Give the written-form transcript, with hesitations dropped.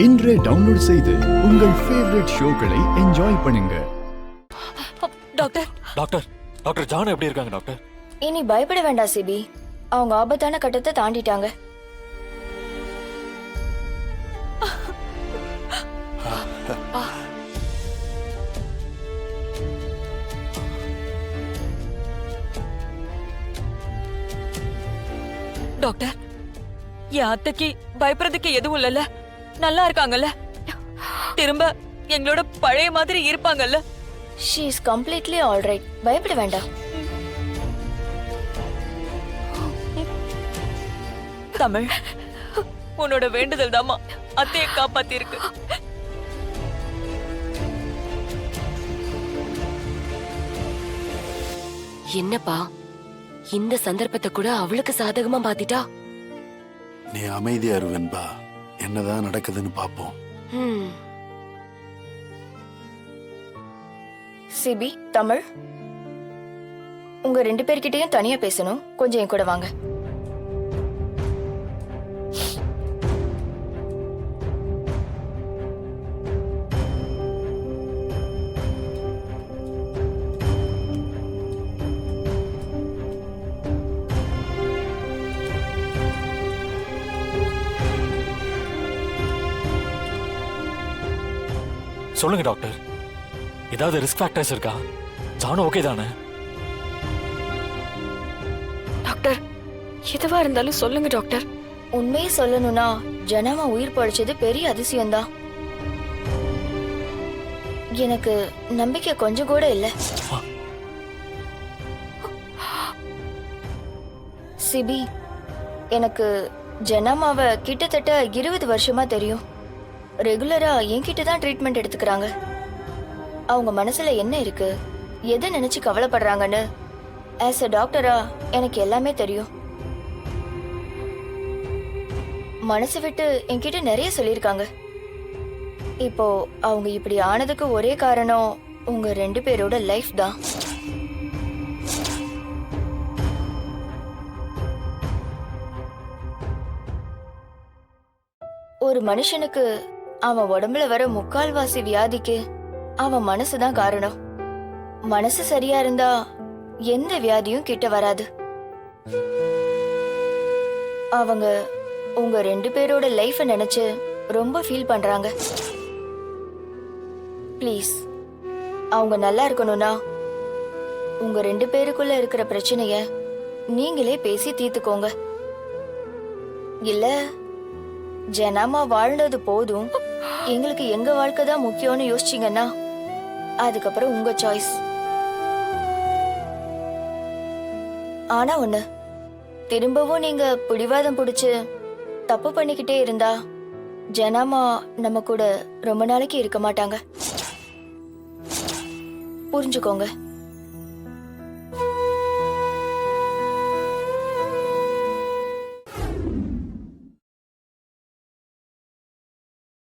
இன்றே டவுன்லோட் செய்து உங்கள் ஃபேவரட் ஷோக்களை என்ஜாய் பண்ணுங்க. டாக்டர் டாக்டர் டாக்டர் ஜான் எப்படி இருக்காங்க டாக்டர்? இனி பயப்பட வேண்டாம் சிபி, அவங்க ஆபத்தான கட்டத்தை தாண்டிட்டாங்க. டாக்டர், என் அத்தைக்கு பயப்படுறதுக்கு எதுவும் இல்லைல்ல? நல்லா இருக்காங்கல்ல? திரும்ப எங்களோட பழைய மாதிரி இருப்பாங்கல்ல? She is completely all right. பயப்பட வேண்டாம். தமிழ், உன்னோட வேண்டுதல் தாமா அத்தையை காப்பாத்தி இருக்கு. என்னப்பா இந்த சந்தர்ப்பத்தை கூட அவளுக்கு சாதகமா மாத்திட்டா? நீ அமைதியா இருவன்பா, என்னதான் நடக்குதுன்னு பாப்போம். சிபி, தமிழ், உங்க 2 பேர்கிட்டயும் தனியா பேசணும். கொஞ்சம் என் கூட வாங்க. சொல்லுங்க டாக்டர், ஏதாவது ரிஸ்க் ஃபேக்டர்ஸ் இருக்கா? ஜானு ஓகே தானே? டாக்டர், எதுவா இருந்தாலும் சொல்லுங்க டாக்டர். உண்மையை சொல்லணும்னா ஜனமா உயிர் பழிச்சது பெரிய அதிசயம்தான். எனக்கு நம்பிக்கை கொஞ்சம் கூட இல்ல. சிபி, எனக்கு ஜனமாவை கிட்டத்தட்ட 20 வருஷமா தெரியும். ரெகுலரா என்கிட்ட தான் ட்ரீட்மெண்ட் எடுத்துக்கிறாங்க. அவங்க மனசுல என்ன இருக்கு, எதை நினைச்சு கவலைப்படுறாங்கன்னு ஆஸ் அ டாக்டரா எனக்கு எல்லாமே தெரியும். மனசு விட்டு என்கிட்ட நிறைய சொல்லியிருக்காங்க. இப்போ அவங்க இப்படி ஆனதுக்கு ஒரே காரணம் உங்க 2 பேரோட லைஃப் தான். ஒரு மனுஷனுக்கு அவன் உடம்புல வர 3/4 வியாதிக்கு அவன் மனசுதான் காரணம். மனசு சரியா இருந்தா எந்த வியாதியும் கிட்ட வராது. அவங்க உங்க 2 பேரோட லைஃப நினைச்சு ரொம்ப ஃபீல் பண்றாங்க. ப்ளீஸ், அவங்க நல்லா இருக்கணும்னா உங்க 2 பேருக்குள்ள இருக்கிற பிரச்சனைய நீங்களே பேசி தீர்த்துக்கோங்க. இல்ல ஜனமா வாழ்ந்தது போதும், எங்களுக்கு எங்க வாழ்க்கை தான் முக்கியம்னு யோசிச்சீங்கன்னா அதுக்கப்புறம் உங்க சாய்ஸ். ஆனா ஒண்ணு, திரும்பவும் நீங்க பிடிவாதம் பிடிச்சு தப்பு பண்ணிக்கிட்டே இருந்தா ஜனமா நம்ம கூட ரொம்ப நாளைக்கு இருக்க மாட்டாங்க. புரிஞ்சுக்கோங்க.